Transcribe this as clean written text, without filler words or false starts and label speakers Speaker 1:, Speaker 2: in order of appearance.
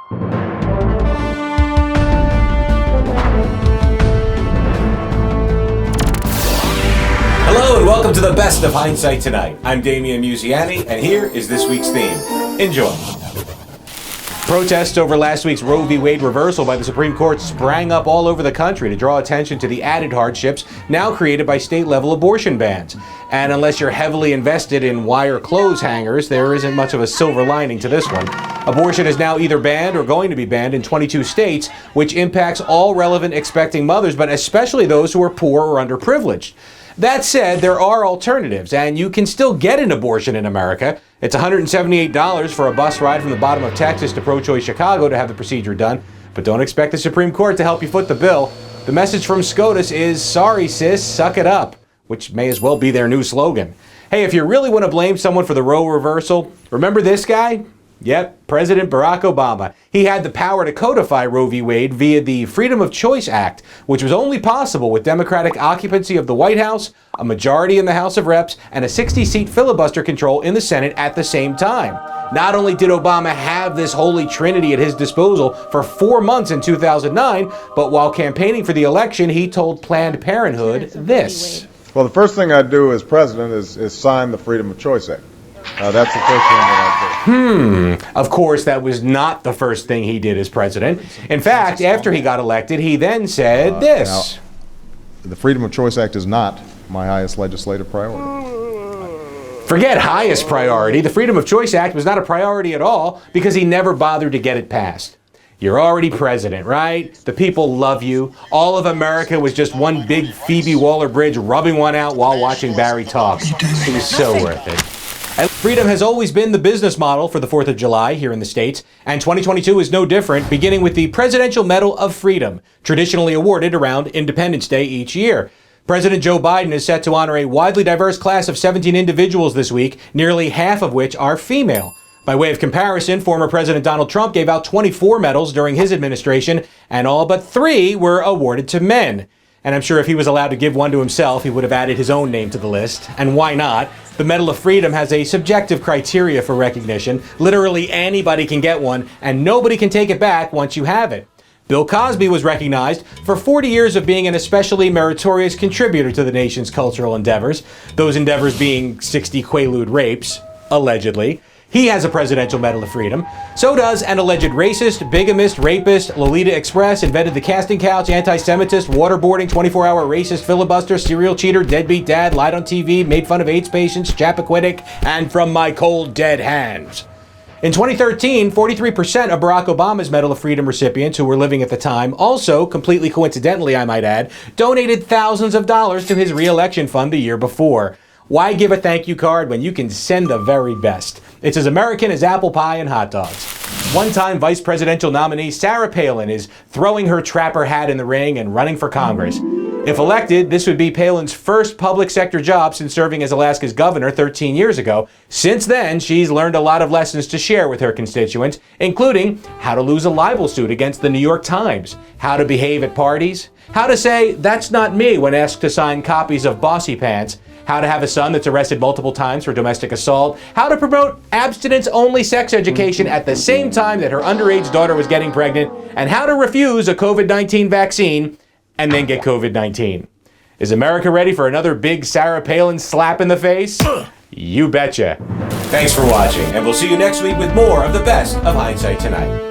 Speaker 1: Hello and welcome to the best of Hindsight Tonight. I'm Damian Muziani, and here is this week's theme. Enjoy. Protests over last week's Roe v. Wade reversal by the Supreme Court sprang up all over the country to draw attention to the added hardships now created by state-level abortion bans. And unless you're heavily invested in wire clothes hangers, there isn't much of a silver lining to this one. Abortion is now either banned or going to be banned in 22 states, which impacts all relevant expecting mothers, but especially those who are poor or underprivileged. That said, there are alternatives, and you can still get an abortion in America. It's $178 for a bus ride from the bottom of Texas to pro-choice Chicago to have the procedure done. But don't expect the Supreme Court to help you foot the bill. The message from SCOTUS is, sorry sis, suck it up, which may as well be their new slogan. Hey, if you really want to blame someone for the Roe reversal, remember this guy? Yep, President Barack Obama. He had the power to codify Roe v. Wade via the Freedom of Choice Act, which was only possible with Democratic occupancy of the White House, a majority in the House of Reps, and a 60-seat filibuster control in the Senate at the same time. Not only did Obama have this holy trinity at his disposal for 4 months in 2009, but while campaigning for the election, he told Planned Parenthood this.
Speaker 2: Well, the first thing I'd do as president is sign the Freedom of Choice Act. That's the first thing that I'd do.
Speaker 1: Of course, that was not the first thing he did as president. In fact, after he got elected, he then said this.
Speaker 2: Now, the Freedom of Choice Act is not my highest legislative priority.
Speaker 1: Forget highest priority. The Freedom of Choice Act was not a priority at all because he never bothered to get it passed. You're already president, right? The people love you. All of America was just one big Phoebe Waller-Bridge rubbing one out while watching Barry talk. It was so worth it. And freedom has always been the business model for the 4th of July here in the States, and 2022 is no different, beginning with the Presidential Medal of Freedom, traditionally awarded around Independence Day each year. President Joe Biden is set to honor a widely diverse class of 17 individuals this week, nearly half of which are female. By way of comparison, former President Donald Trump gave out 24 medals during his administration, and all but 3 were awarded to men. And I'm sure if he was allowed to give one to himself, he would have added his own name to the list. And why not? The Medal of Freedom has a subjective criteria for recognition. Literally anybody can get one, and nobody can take it back once you have it. Bill Cosby was recognized for 40 years of being an especially meritorious contributor to the nation's cultural endeavors, those endeavors being 60 Quaalude rapes, allegedly. He has a Presidential Medal of Freedom. So does an alleged racist, bigamist, rapist, Lolita Express, invented the casting couch, anti-Semitist, waterboarding, 24-hour racist, filibuster, serial cheater, deadbeat dad, lied on TV, made fun of AIDS patients, Chappaquiddick, and from my cold, dead hands. In 2013, 43% of Barack Obama's Medal of Freedom recipients who were living at the time also, completely coincidentally I might add, donated thousands of dollars to his re-election fund the year before. Why give a thank you card when you can send the very best? It's as American as apple pie and hot dogs. One-time vice presidential nominee Sarah Palin is throwing her trapper hat in the ring and running for Congress. If elected, this would be Palin's first public sector job since serving as Alaska's governor 13 years ago. Since then, she's learned a lot of lessons to share with her constituents, including how to lose a libel suit against the New York Times, how to behave at parties, how to say, "that's not me" when asked to sign copies of Bossy Pants, how to have a son that's arrested multiple times for domestic assault, how to promote abstinence-only sex education at the same time that her underage daughter was getting pregnant, and how to refuse a COVID-19 vaccine and then get COVID-19. Is America ready for another big Sarah Palin slap in the face? You betcha. Thanks for watching, and we'll see you next week with more of the best of Hindsight Tonight.